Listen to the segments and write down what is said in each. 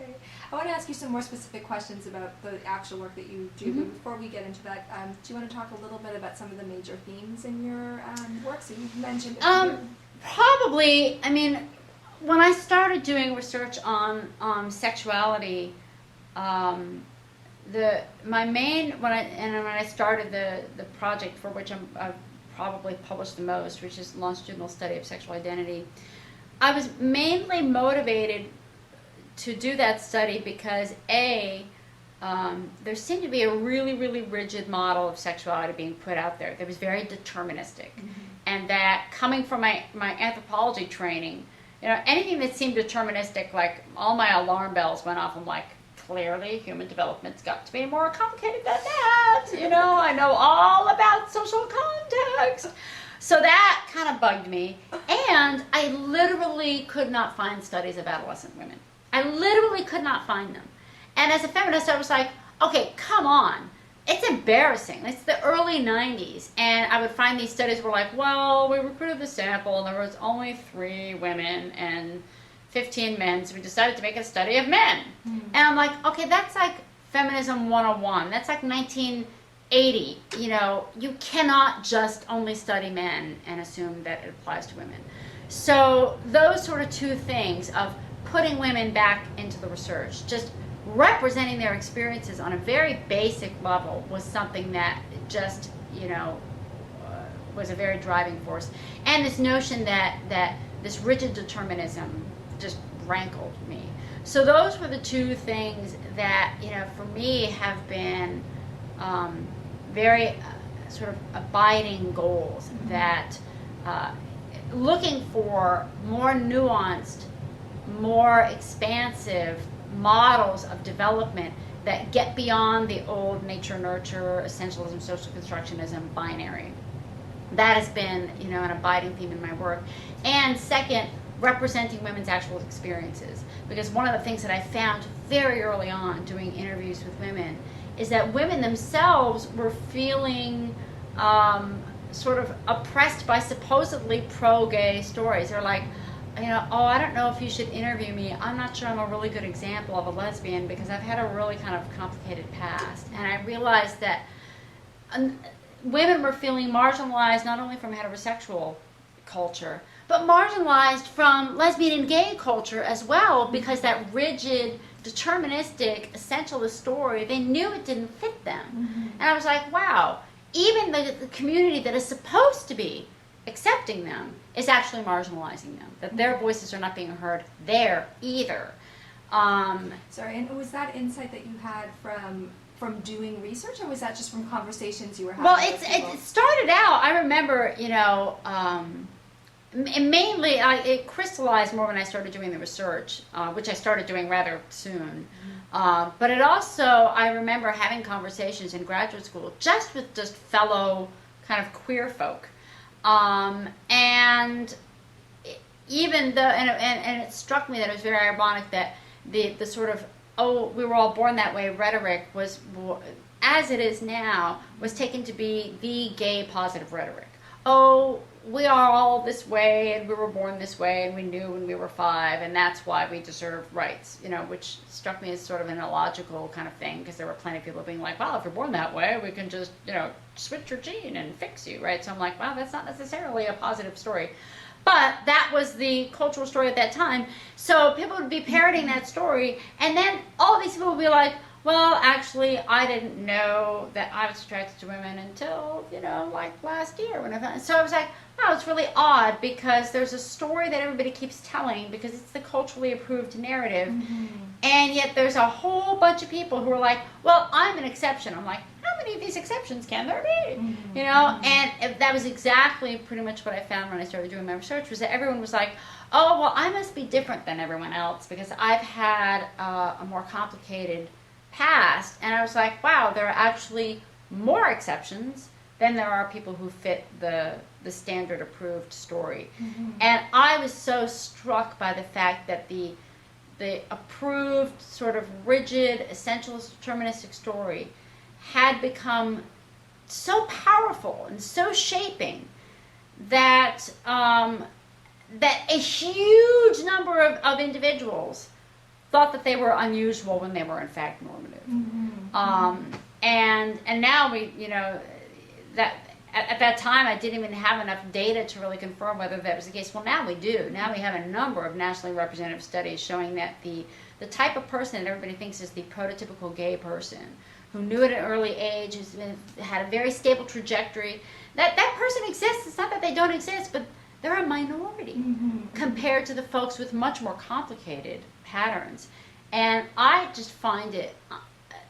Great. I want to ask you some more specific questions about the actual work that you do. Mm-hmm. But before we get into that, do you want to talk a little bit about some of the major themes in your work? So you mentioned Probably, I mean, when I started doing research on sexuality, when I started the project for which I've probably published the most, which is longitudinal study of sexual identity, I was mainly motivated to do that study because there seemed to be a really, really rigid model of sexuality being put out there that was very deterministic. Mm-hmm. And that coming from my anthropology training, anything that seemed deterministic, like all my alarm bells went off. I'm like, clearly human development's got to be more complicated than that. I know all about social context. So that kind of bugged me. And I literally could not find studies of adolescent women. I literally could not find them. And as a feminist, I was like, okay, come on. It's embarrassing. It's the early 90s. And I would find these studies were like, well, we recruited the sample and there was only 3 women and 15 men, so we decided to make a study of men. Mm-hmm. And I'm like, okay, that's like feminism 101. That's like 1980. You cannot just only study men and assume that it applies to women. So those sort of 2 things of putting women back into the research, just representing their experiences on a very basic level was something that just, was a very driving force. And this notion that this rigid determinism just rankled me. So those were the 2 things that, for me have been very sort of abiding goals, mm-hmm. that looking for more nuanced, more expansive models of development that get beyond the old nature-nurture, essentialism, social constructionism binary. That has been, an abiding theme in my work. And second, representing women's actual experiences. Because one of the things that I found very early on doing interviews with women is that women themselves were feeling sort of oppressed by supposedly pro-gay stories. They're like, oh, I don't know if you should interview me. I'm not sure I'm a really good example of a lesbian because I've had a really kind of complicated past. And I realized that women were feeling marginalized not only from heterosexual culture, but marginalized from lesbian and gay culture as well, because that rigid, deterministic, essentialist story, they knew it didn't fit them. Mm-hmm. And I was like, wow, even the community that is supposed to be accepting them is actually marginalizing them, that their voices are not being heard there either. Sorry, and was that insight that you had from doing research, or was that just from conversations you were having? Well, it started out, I remember, mainly it crystallized more when I started doing the research, which I started doing rather soon. Mm-hmm. But it also, I remember having conversations in graduate school just with just fellow kind of queer folk. And even though, and it struck me that it was very ironic that the sort of, oh, we were all born that way rhetoric was, as it is now, was taken to be the gay positive rhetoric. Oh, we are all this way, and we were born this way, and we knew when we were 5, and that's why we deserve rights, which struck me as sort of an illogical kind of thing, because there were plenty of people being like, well, if you're born that way, we can just, switch your gene and fix you, right? So I'm like, wow, that's not necessarily a positive story. But that was the cultural story at that time. So people would be parroting that story, and then all these people would be like, well, actually, I didn't know that I was attracted to women until, like last year when I found it. So I was like, wow, it's really odd because there's a story that everybody keeps telling because it's the culturally approved narrative. Mm-hmm. And yet there's a whole bunch of people who are like, well, I'm an exception. I'm like, how many of these exceptions can there be? Mm-hmm. And that was exactly pretty much what I found when I started doing my research, was that everyone was like, oh, well, I must be different than everyone else because I've had a more complicated past. And I was like, wow, there are actually more exceptions than there are people who fit the standard approved story. Mm-hmm. And I was so struck by the fact that the approved sort of rigid essentialist deterministic story had become so powerful and so shaping that that a huge number of individuals thought that they were unusual when they were in fact normative. And now we, you know, that at that time I didn't even have enough data to really confirm whether that was the case. Well, now we do. Now we have a number of nationally representative studies showing that the type of person that everybody thinks is the prototypical gay person, who knew at an early age, had a very stable trajectory, that person exists. It's not that they don't exist, but they're a minority compared to the folks with much more complicated patterns. And I just find it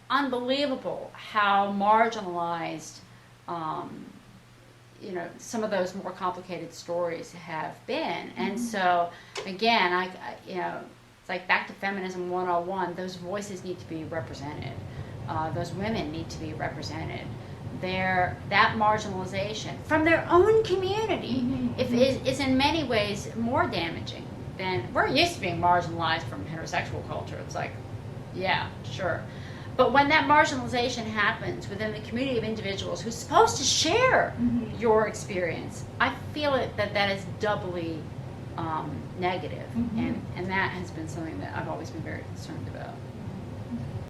unbelievable how marginalized you know, some of those more complicated stories have been. And so again, I you know, it's like back to feminism 101, those voices need to be represented. Those women need to be represented. That marginalization from their own community is in many ways more damaging than, we're used to being marginalized from heterosexual culture. It's like, yeah, sure. But when that marginalization happens within the community of individuals who's supposed to share your experience, I feel that is doubly negative. And that has been something that I've always been very concerned about.